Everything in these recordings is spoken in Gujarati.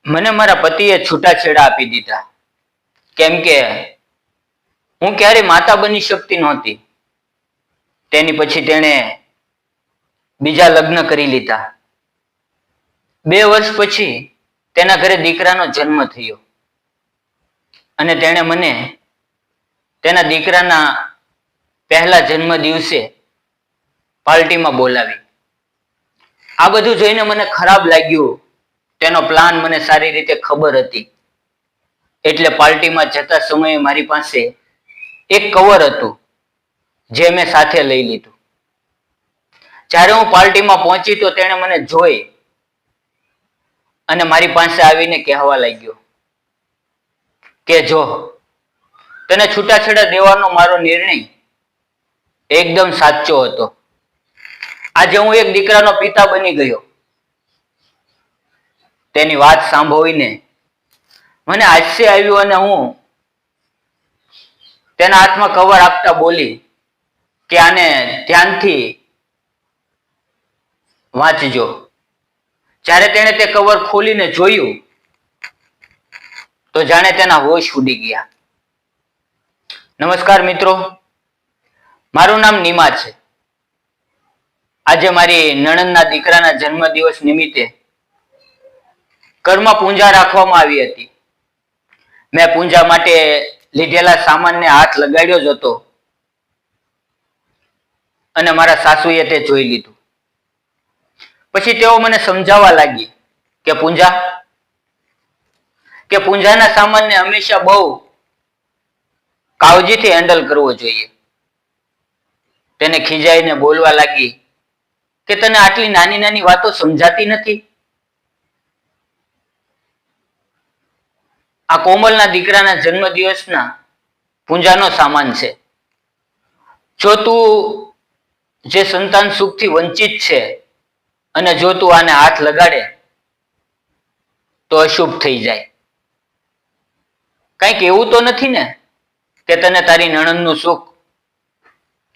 મને મારા પતિએ છૂટાછેડા આપી દીધા, કેમ કે હું ક્યારેય માતા બની શકતી નહોતી. તેની પછી તેણે બીજા લગ્ન કરી લીધા. 2 વર્ષ પછી તેના ઘરે દીકરાનો જન્મ થયો અને તેણે મને તેના દીકરાના પહેલા જન્મ દિવસે પાર્ટીમાં બોલાવી. આ બધું જોઈને મને ખરાબ લાગ્યું. તેનો પ્લાન મને સારી રીતે ખબર હતી, એટલે પાર્ટીમાં જતા સમયે મારી પાસે એક કવર હતું જે મેં સાથે લઈ લીધું. જ્યારે હું પાર્ટીમાં પહોંચી તો તેણે મને જોઈ અને મારી પાસે આવીને કહેવા લાગ્યો કે જો તને છૂટાછેડા દેવાનો મારો નિર્ણય એકદમ સાચો હતો. આજે હું એક દીકરાનો પિતા બની ગયો. તેની વાત સાંભળીને મને હાસ્ય આવ્યું અને હું તેના હાથમાં કવર આપતા બોલી કે આને ધ્યાનથી વાંચજો. જ્યારે તેણે તે કવર ખોલીને જોયું તો જાણે તેના હોશ ઉડી ગયા. નમસ્કાર મિત્રો, મારું નામ નીમા છે. આજે મારી નણંદના દીકરાના જન્મદિવસ નિમિત્તે ઘરમાં પૂજા રાખવામાં આવી હતી. મેં પૂજા માટે લીધેલા સામાનને હાથ લગાડ્યો જ હતો અને મારા સાસુએ તે જોઈ લીધું. પછી તેઓ મને સમજાવવા લાગી કે પૂજાના સામાનને હંમેશા બહુ કાળજીથી હેન્ડલ કરવો જોઈએ. તેને ખીજાઈને બોલવા લાગી કે તને આટલી નાની નાની વાતો સમજાતી નથી? આ કોમલના દીકરાના જન્મદિવસના પૂજાનો સામાન છે. જો તું જે સંતાન સુખથી વંચિત છે અને જો તું આને હાથ લગાડે તો અશુભ થઈ જાય. કંઈક એવું તો નથી ને કે તને તારી નણંદનું સુખ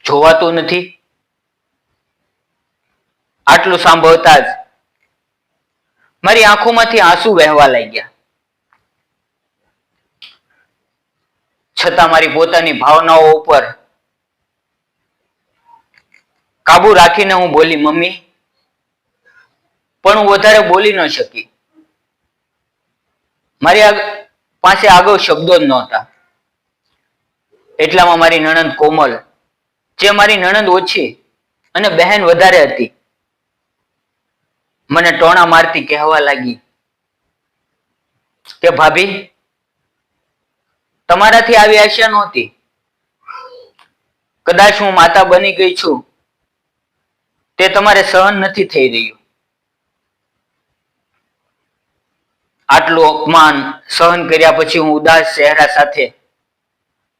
જોવાતું નથી? આટલું સાંભળતા જ મારી આંખોમાંથી આંસુ વહેવા લાગ્યા. છતાં મારી પોતાની ભાવનાઓ ઉપર કાબુ રાખીને હું બોલી, મમ્મી. પણ હું વધારે બોલી ન શકી. મારી પાસે આગળ શબ્દો જ નહોતા. એટલામાં મારી નણંદ કોમલ, જે મારી નણંદ ઓછી અને બહેન વધારે હતી, મને ટોણા મારતી કહેવા લાગી કે ભાભી, તમારાથી આવી આશા નહોતી. કદાચ હું માતા બની ગઈ છું તે તમારે સહન નથી થઈ રહ્યું. આટલું અપમાન સહન કર્યા પછી હું ઉદાસ ચહેરા સાથે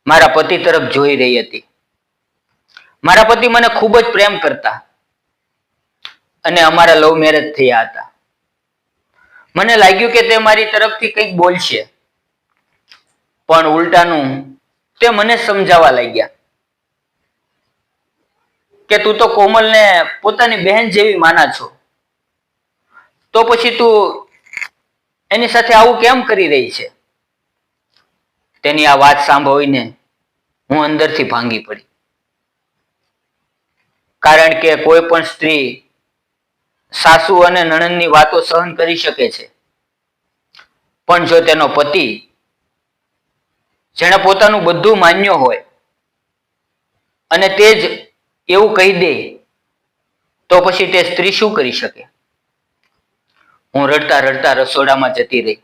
મારા પતિ તરફ જોઈ રહી હતી. મારા પતિ મને ખૂબ જ પ્રેમ કરતા અને અમારા લવ મેરેજ થયા હતા. મને લાગ્યું કે તે મારી તરફથી કંઈક બોલશે, પણ ઉલટાનું તે મને સમજાવવા લાગ્યા કે તું તો કોમલને પોતાની બહેન જેવી માના છો, તો પછી તું એની સાથે આવું કેમ કરી રહી છે? તેની આ વાત સાંભળીને હું અંદરથી ભાંગી પડી. કારણ કે કોઈ પણ સ્ત્રી સાસુ અને નણંદની વાતો સહન કરી શકે છે, પણ જો તેનો પતિ, જેણે પોતાનું બધું માન્ય હોય અને તે જ એવું કહી દે તો પછી તે સ્ત્રી શું કરી શકે? હું રડતા રડતા રસોડામાં જતી રહી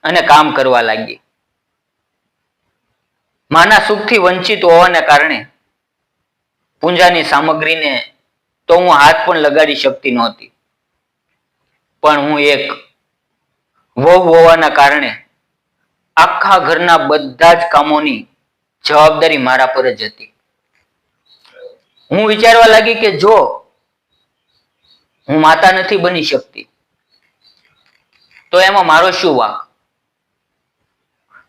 અને કામ કરવા લાગી. માના સુખથી વંચિત હોવાને કારણે પૂજાની સામગ્રીને તો હું હાથ પણ લગાડી શકતી નહોતી, પણ હું એક વહુ હોવાના કારણે આખા ઘરના બધા જ કામોની જવાબદારી મારા પર જ હતી. હું વિચારવા લાગી કે જો હું માતા નથી બની શકતી તો એમાં મારો શું વાંક?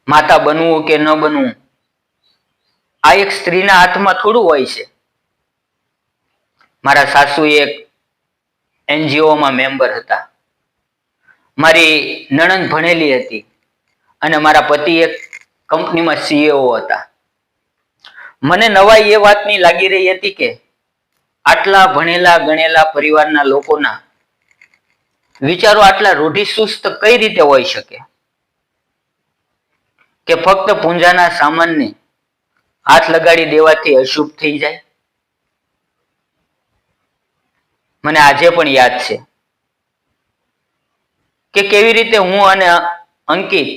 માતા બનવું કે ન બનવું આ એક સ્ત્રીના હાથમાં થોડું હોય છે. મારા સાસુ એક NGOમાં મેમ્બર હતા. મારી નણંદ ભણેલી હતી અને મારા પતિ એક કંપનીમાં CEO હતા. મને નવાઈ એ વાતની લાગી રહી હતી કે આટલા ભણેલા ગણેલા પરિવારના લોકોના વિચારો આટલા રૂઢિચુસ્ત કઈ રીતે હોઈ શકે કે ફક્ત પૂંજાના સામાનને હાથ લગાડી દેવાથી અશુભ થઈ જાય. મને આજે પણ યાદ છે કે કેવી રીતે હું અને અંકિત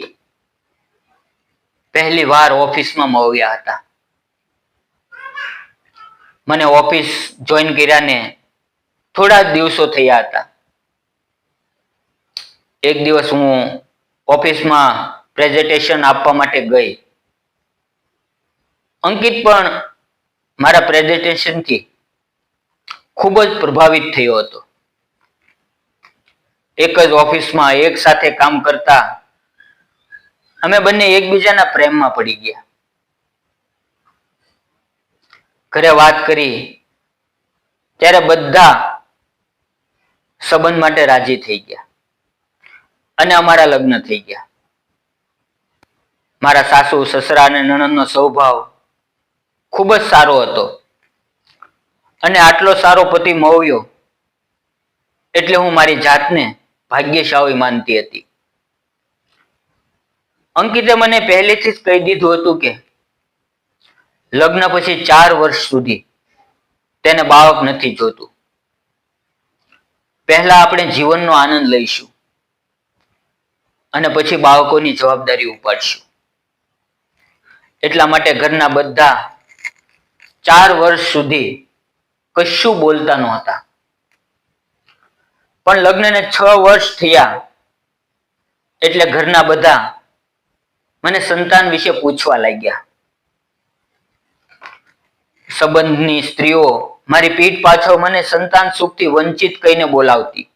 પહેલી વાર ઓફિસમાં મળ્યા હતા. મને ઓફિસ જોઈન કર્યાને થોડા દિવસો થયા હતા. એક દિવસ હું ઓફિસમાં પ્રેઝન્ટેશન આપવા માટે ગઈ. અંકિત પણ મારા પ્રેઝન્ટેશનથી ખૂબ જ પ્રભાવિત થયો હતો. એક જ ઓફિસમાં એક સાથે કામ કરતા અમે બંને એકબીજાના પ્રેમમાં પડી ગયા. ઘરે વાત કરી ત્યારે બધા સંબંધ માટે રાજી થઈ ગયા અને અમારા લગ્ન થઈ ગયા. મારા સાસુ સસરા અને નણંદનો સ્વભાવ ખૂબ જ સારો હતો અને આટલો સારો પતિ મળ્યો એટલે હું મારી જાતને ભાગ્યશાળી માનતી હતી. અંકિતે મને પહેલેથી જ કહી દીધું હતું કે લગ્ન પછી 4 વર્ષ સુધી તેને બાળક નથી જોતું. પહેલા આપણે જીવનનો આનંદ લઈશું અને પછી બાળકોની જવાબદારી ઉપાડશું. એટલા માટે ઘરના બધા 4 વર્ષ સુધી કશું બોલતા નહોતા. પણ લગ્નને 6 વર્ષ થયા એટલે ઘરના બધા મને સંતાન વિશે પૂછવા લાગ્યા. સંબંધની સ્ત્રીઓ મારી પીઠ પાછળ મને સંતાન સુખથી વંચિત કહીને બોલાવતી.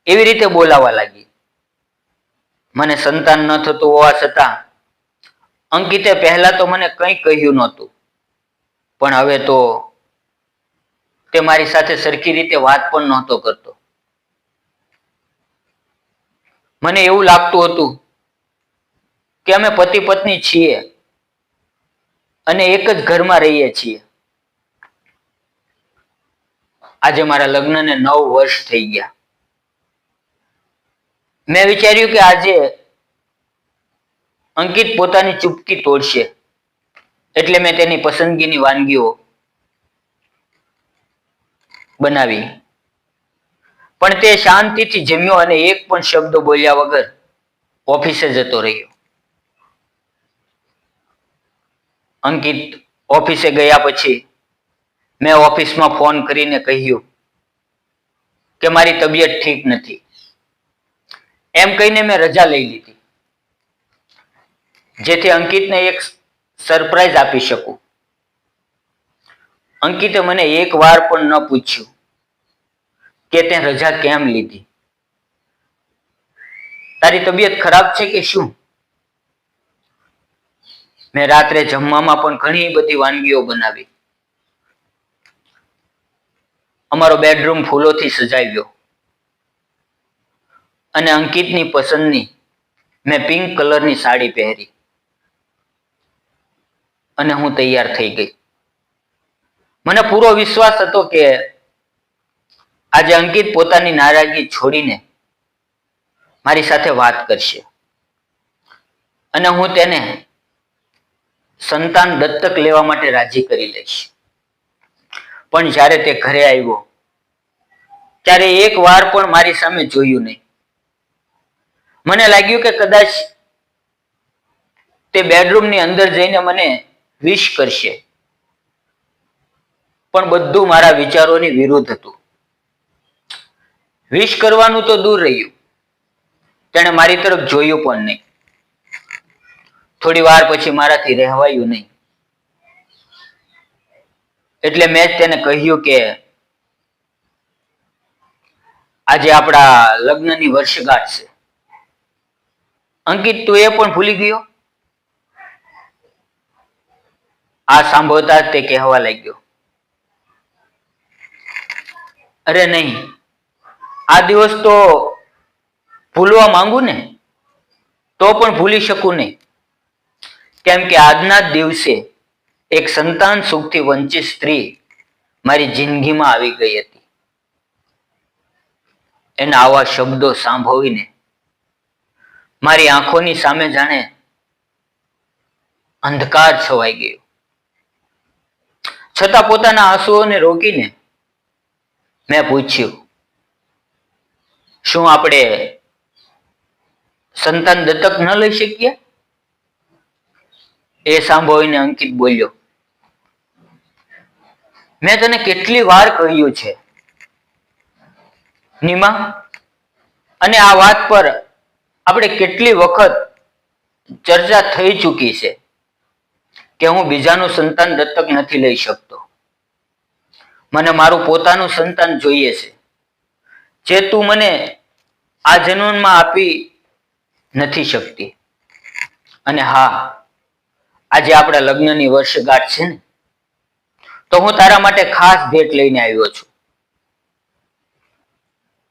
એવી રીતે બોલાવા લાગી. મને સંતાન ન થતું હોવા છતાં અંકિતે પહેલા તો મને કંઈ કહ્યું નહોતું, પણ હવે તો તે મારી સાથે સરખી રીતે વાત પણ નહોતો કરતો. મને એવું લાગતું હતું કે અમે પતિ પત્ની છીએ અને એક જ ઘરમાં રહીએ છીએ. આજે મારા લગ્નને 9 વર્ષ થઈ ગયા. મેં વિચાર્યું કે આજે અંકિત પોતાની ચૂપકી તોડશે એટલે મેં તેની પસંદગીની વાનગીઓ બનાવી. પણ તે શાંતિથી જમ્યો અને એક પણ શબ્દ બોલ્યા વગર ઓફિસે જતો રહ્યો. અંકિત ઓફિસે ગયા પછી મેં ઓફિસમાં ફોન કરીને કહ્યું કે મારી તબિયત ઠીક નથી. એમ કહીને મેં રજા લઈ લીધી જેથી અંકિતને એક સરપ્રાઈઝ આપી શકું. અંકિતે મને એક વાર પણ ન પૂછ્યું કે તે રજા કેમ લીધી. તારી તબિયત ખરાબ છે કે શું? મેં રાત્રે જમવામાં પણ ઘણી બધી વાનગીઓ બનાવી. અમારો બેડરૂમ ફૂલોથી સજાવ્યો અને અંકિતની પસંદની મેં પિંક કલરની સાડી પહેરી અને હું તૈયાર થઈ ગઈ. મને પૂરો વિશ્વાસ હતો કે આજે અંકિત પોતાની નારાજગી છોડીને મારી સાથે વાત કરશે અને હું તેને સંતાન દત્તક લેવા માટે રાજી કરી લઈશ. પણ જ્યારે તે ઘરે આવ્યો ત્યારે એક વાર પણ મારી સામે જોયું નહીં. મને લાગ્યું કે કદાચ તે બેડરૂમની અંદર જઈને મને વિશ કરશે, પણ બધું મારા વિચારોની વિરુદ્ધ હતું. વિશ કરવાનું તો દૂર રહ્યું, તેણે મારી તરફ જોયું પણ નહીં. થોડી વાર પછી મારાથી રહેવાયું નહીં એટલે મેં તેને કહ્યું કે આજે આપણા લગ્નની વર્ષગાંઠ છે. અંકિત, તું એ પણ ભૂલી ગયો? આ સાંભળતા તે કહેવા લાગ્યો, અરે નહીં, આ દિવસ તો ભૂલવા માંગુ ને તો પણ ભૂલી શકું નહીં, કેમ કે આજના જ દિવસે એક સંતાન સુખથી વંચિત સ્ત્રી મારી જિંદગીમાં આવી ગઈ હતી. એના આવા શબ્દો સાંભળીને મારી આંખોની સામે જાણે અંધકાર છવાઈ ગયો. છતાં પોતાના આંસુઓને રોકીને મેં પૂછ્યું, શું આપણે સંતાન દત્તક ન લઈ શકીએ? એ સાંભળીને અંકિત બોલ્યો, મેં તને કેટલી વાર કહ્યું છે નીમા, અને આ વાત પર આપણે કેટલી વખત ચર્ચા થઈ ચૂકી છે કે હું બીજાનું સંતાન દત્તક નથી લઈ શકતો. મને મારું પોતાનું સંતાન જોઈએ છે, જે તું મને આ જન્મમાં આપી નથી શકતી. અને હા, આજે આપણા લગ્નની વર્ષગાંઠ છે ને, તો હું તારા માટે ખાસ ભેટ લઈને આવ્યો છું.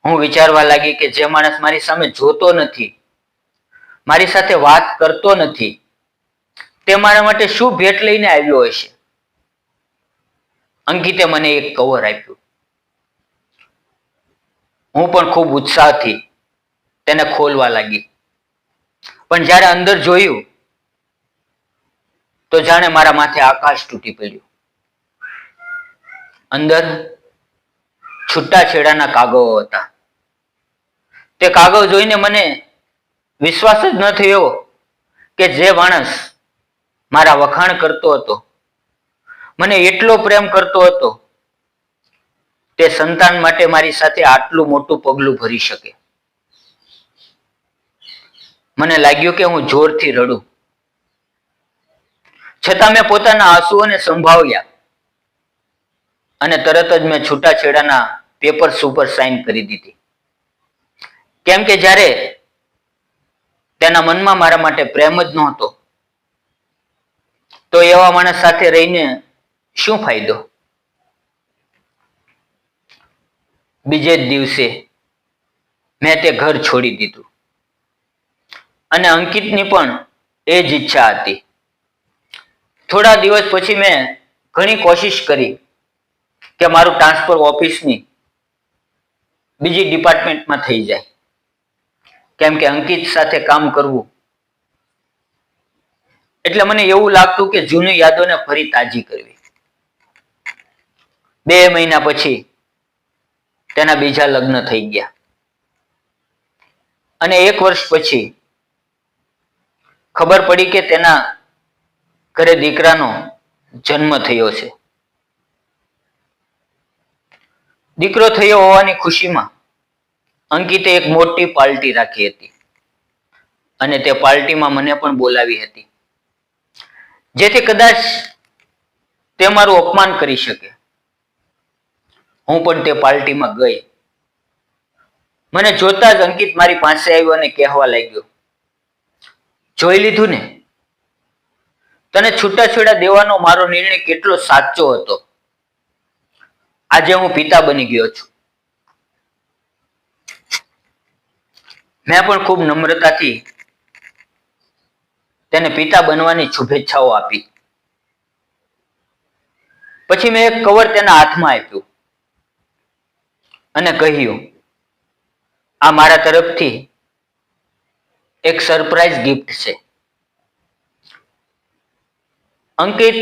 હું વિચારવા લાગી કે જે માણસ મારી સામે જોતો નથી, મારી સાથે વાત કરતો નથી, તે મારા માટે શું ભેટ લઈને આવ્યો હશે? અંકિતે મને એક કવર આપ્યું. હું પણ ખૂબ ઉત્સાહથી તેને ખોલવા લાગી, પણ જ્યારે અંદર જોયું તો જાણે મારા માથે આકાશ તૂટી પડ્યું. અંદર છૂટાછેડાના કાગળો હતા. તે કાગળ જોઈને મને વિશ્વાસ જ ન થયો કે જે માણસ મારા વખાણ કરતો હતો, મને એટલો પ્રેમ કરતો હતો, તે સંતાન માટે મારી સાથે આટલું મોટું પગલું ભરી શકે. મને લાગ્યું કે હું જોરથી રડું, છતાં મેં પોતાના આંસુઓને સંભાળ્યા અને તરત જ મેં છૂટાછેડાના પેપર્સ ઉપર સાઇન કરી દીધી. કેમ કે જ્યારે તેના મનમાં મારા માટે પ્રેમ જ નહોતો, તો એવા માણસ સાથે રહીને શું ફાયદો? બીજે જ દિવસે મેં તે ઘર છોડી દીધું અને અંકિતની પણ એ જ ઈચ્છા હતી. થોડા દિવસ પછી મેં ઘણી કોશિશ કરી કે મારું ટ્રાન્સફર ઓફિસની બીજી ડિપાર્ટમેન્ટમાં થઈ જાય, કેમ કે અંકિત સાથે કામ કરવું એટલે મને એવું લાગતું કે જૂની યાદોને ફરી તાજી કરવી. 2 મહિના પછી તેના બીજા લગ્ન થઈ ગયા અને 1 વર્ષ પછી ખબર પડી કે તેના ઘરે દીકરાનો જન્મ થયો છે. દીકરો થયો હોવાની ખુશીમાં અંકિતે એક મોટી પાર્ટી રાખી હતી અને તે પાર્ટીમાં મને પણ બોલાવી હતી, જેથી કદાચ તે મારું અપમાન કરી શકે. હું પણ તે પાર્ટીમાં ગઈ. મને જોતા જ અંકિત મારી પાસે આવ્યો અને કહેવા લાગ્યો, જોઈ લીધું ને, તને છૂટાછેડા દેવાનો મારો નિર્ણય કેટલો સાચો હતો. આજે હું પિતા બની ગયો છું. મેં પણ ખૂબ નમ્રતાથી તેને પિતા બનવાની શુભેચ્છાઓ આપી. પછી મેં એક કવર તેના હાથમાં આપ્યું અને કહ્યું, આ મારા તરફથી એક સરપ્રાઈઝ ગિફ્ટ છે. અંકિત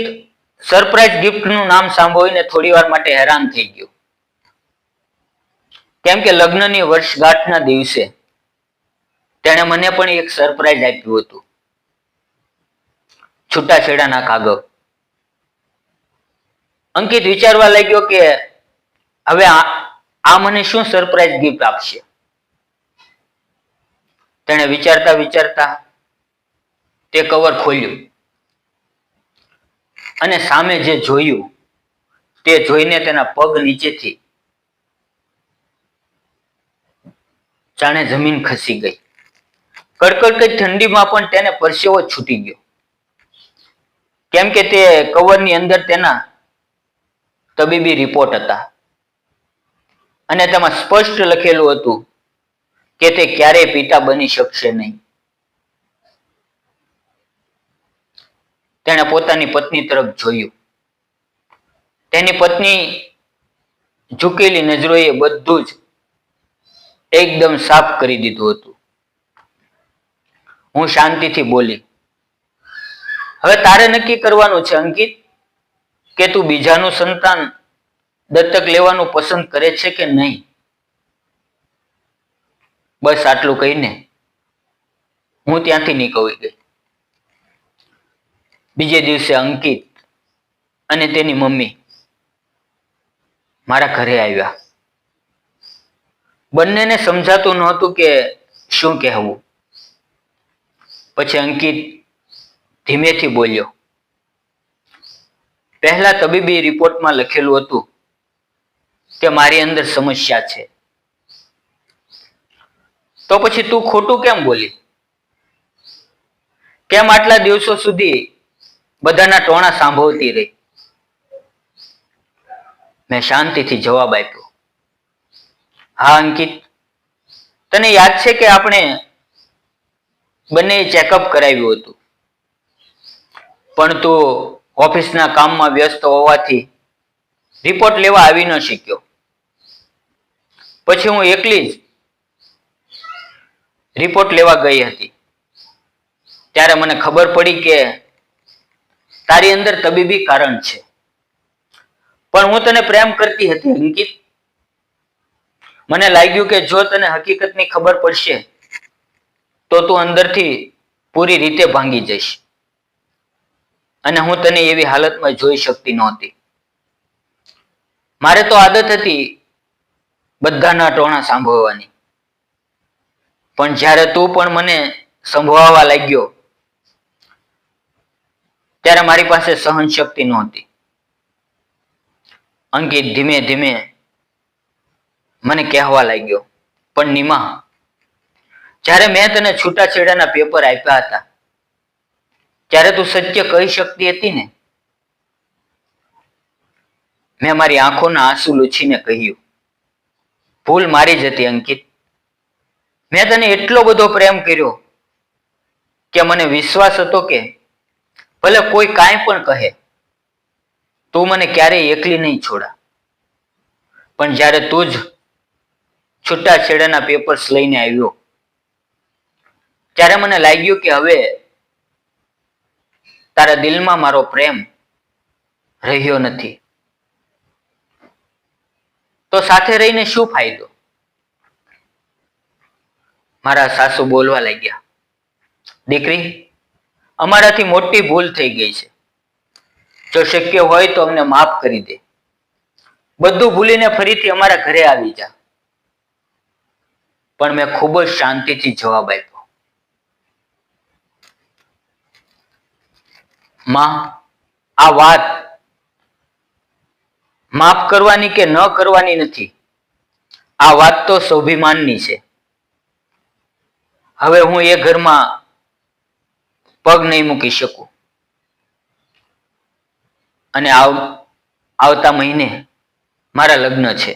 સરપ્રાઈઝ ગિફ્ટનું નામ સાંભળીને થોડી વાર માટે હેરાન થઈ ગયો, કેમ કે લગ્નની વર્ષગાંઠના દિવસે તેણે મને પણ એક સરપ્રાઈઝ આપ્યું હતું, છૂટાછેડાના કાગળ. અંકિત વિચારવા લાગ્યો કે હવે આ મને શું સરપ્રાઈઝ ગિફ્ટ આપશે. તેણે વિચારતા વિચારતા તે કવર ખોલ્યું અને સામે જે જોયું તે જોઈને તેના પગ નીચેથી જાણે જમીન ખસી ગઈ. કડકડતી ઠંડીમાં પણ તેને પરસેવો છૂટી ગયો, કેમ કે તે કવરની અંદર તેના તબીબી રિપોર્ટ હતા અને તેમાં સ્પષ્ટ લખેલું હતું કે તે ક્યારેય પિતા બની શકશે નહીં. તેણે પોતાની પત્ની તરફ જોયું. તેની પત્ની ઝૂકેલી નજરોએ બધું જ એકદમ સાફ કરી દીધું હતું. હું શાંતિથી બોલી, હવે તારે નક્કી કરવાનું છે અંકિત કે તું બીજાનું સંતાન દત્તક લેવાનું પસંદ કરે છે કે નહીં. બસ આટલું કહીને હું ત્યાંથી નીકળી ગઈ. બીજે દિવસે અંકિત અને તેની મમ્મી મારા ઘરે આવ્યા. બંનેને સમજાતું નહોતું કે શું કહેવું. પછી અંકિત ધીમેથી બોલ્યો, પહેલા તબીબી રિપોર્ટમાં લખેલું હતું કે મારી અંદર સમસ્યા છે, તો પછી તું ખોટું કેમ બોલી? કેમ આટલા દિવસો સુધી બધાના ટોણા સાંભળતી રહી? મેં શાંતિથી જવાબ આપ્યો, હા અંકિત, તને યાદ છે કે આપણે બંને ચેકઅપ કરાવ્યું હતું, પણ તું ઓફિસના કામમાં વ્યસ્ત હોવાથી રિપોર્ટ લેવા આવી ન શક્યો. પછી હું એકલી જ રિપોર્ટ લેવા ગઈ હતી. ત્યારે મને ખબર પડી કે તારી અંદર તબીબી કારણ છે, પણ હું તને પ્રેમ કરતી હતી અંકિત. મને લાગ્યું કે જો તને હકીકતની ખબર પડશે તો તું અંદરથી પૂરી રીતે ભાંગી જઈશ, અને હું તને એવી હાલતમાં જોઈ શકતી નહોતી. મારે તો આદત હતી બધાના ટોણા સાંભળવાની, પણ જ્યારે તું પણ મને સંભળાવવા લાગ્યો ત્યારે મારી પાસે સહન શક્તિ નહોતી. અંકિત ધીમે ધીમે મને કહેવા લાગ્યો, પણ નીમા, જ્યારે મેં તને છૂટાછેડાના પેપર આપ્યા હતા ત્યારે તું સત્ય કહી શકતી હતી ને? મેં મારી આંખોના આંસુ લૂછીને કહ્યું, ભૂલ મારી જ હતી અંકિત. મેં તને એટલો બધો પ્રેમ કર્યો કે મને વિશ્વાસ હતો કે ભલે કોઈ કાંઈ પણ કહે, તું મને ક્યારેય એકલી નહીં છોડા. પણ જ્યારે તું જ છૂટાછેડાના પેપર્સ લઈને આવ્યો ત્યારે મને લાગ્યું કે હવે તારા દિલમાં મારો પ્રેમ રહ્યો નથી, તો સાથે રહીને શું ફાયદો? મારા સાસુ બોલવા લાગ્યા, દીકરી, અમારાથી મોટી ભૂલ થઈ ગઈ છે. જો શક્ય હોય તો અમને માફ કરી દે. બધું ભૂલીને ફરીથી અમારા ઘરે આવી જા. પણ મેં ખૂબ જ શાંતિથી જવાબ આપ્યો, માં, આ વાત માફ કરવાની કે ન કરવાની નથી. આ વાત તો સ્વાભિમાનની છે. હવે હું એ ઘરમાં પગ નહીં મૂકી શકું, અને આવતા મહિને મારા લગ્ન છે.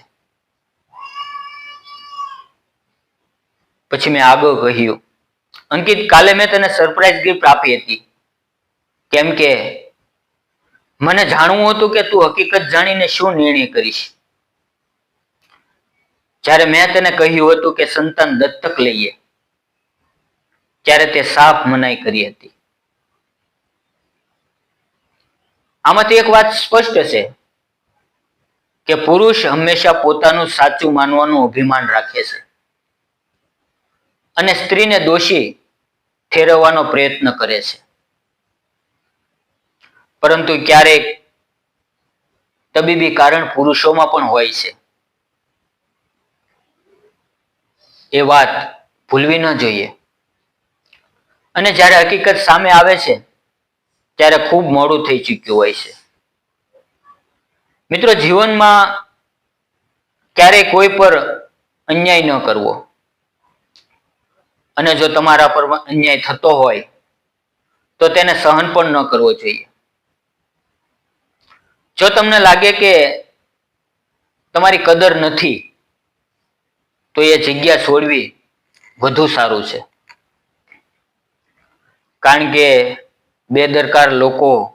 પછી મેં આગળ કહ્યું, અંકિત, કાલે મેં તને સરપ્રાઈઝ ગિફ્ટ આપી હતી, કેમ કે મને જાણવું હતું કે તું હકીકત જાણીને શું નિર્ણય કરીશ. જ્યારે મેં તને કહ્યું હતું કે સંતાન દત્તક લઈએ ત્યારે તે સાફ મનાઈ કરી હતી. આમાંથી એક વાત સ્પષ્ટ છે કે પુરુષ હંમેશા પોતાનું સાચું માનવાનું અભિમાન રાખે છે અને સ્ત્રીને દોષી ઠેરવવાનો પ્રયત્ન કરે છે. પરંતુ ક્યારેક તબીબી કારણ પુરુષોમાં પણ હોય છે. એ વાત ભૂલવી ન જોઈએ. અને જ્યારે હકીકત સામે આવે છે ત્યારે ખૂબ મોડું થઈ ચૂક્યું હોય છે. મિત્રો, જીવનમાં ક્યારેય કોઈ પર અન્યાય ન કરવો, અને જો તમારા પર અન્યાય થતો હોય તો તેને સહન પણ ન કરવો જોઈએ. જો તમને લાગે કે તમારી કદર નથી તો એ જગ્યા છોડવી વધુ સારું છે. કારણ કે બેદરકાર લોકો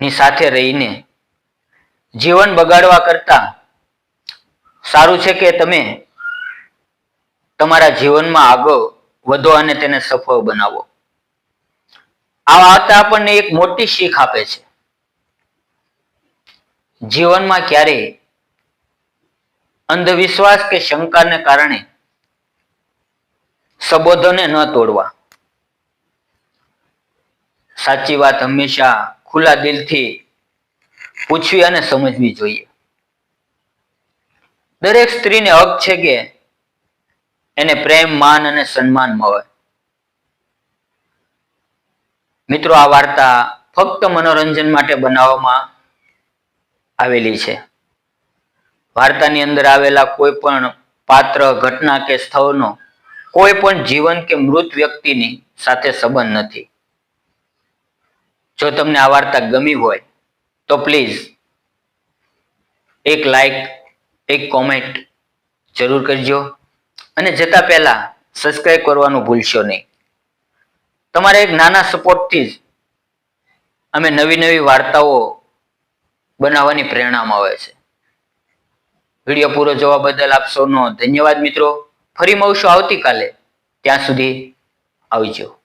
ની સાથે રહીને જીવન બગાડવા કરતા સારું છે કે તમે તમારા જીવનમાં આગળ વધો અને તેને સફળ બનાવો. આ વાર્તા આપણને એક મોટી શીખ આપે છે. જીવનમાં ક્યારેય અંધવિશ્વાસ કે શંકાને કારણે સંબોધોને ન તોડવા. સાચી વાત હંમેશા ખુલ્લા દિલથી પૂછવી અને સમજવી જોઈએ. દરેક સ્ત્રીને હક છે કે એને પ્રેમ, માન અને સન્માન મળે. મિત્રો, આ વાર્તા ફક્ત મનોરંજન માટે બનાવવામાં આવેલી છે. વાર્તાની અંદર આવેલા કોઈ પણ પાત્ર, ઘટના કે સ્થળનો કોઈ પણ જીવન કે મૃત વ્યક્તિની સાથે સંબંધ નથી. જો તમને આ વાર્તા ગમી હોય તો પ્લીઝ એક લાઈક, એક કોમેન્ટ જરૂર કરજો અને જતા પહેલા સબસ્ક્રાઇબ કરવાનું ભૂલશો નહીં. તમારા એક નાના સપોર્ટથી જ અમે નવી વાર્તાઓ બનાવવાની પ્રેરણા મળે છે. વિડીયો પૂરો જોવા બદલ આપ સૌનો ધન્યવાદ મિત્રો. ફરી મળશું આવતીકાલે. ત્યાં સુધી આવજો.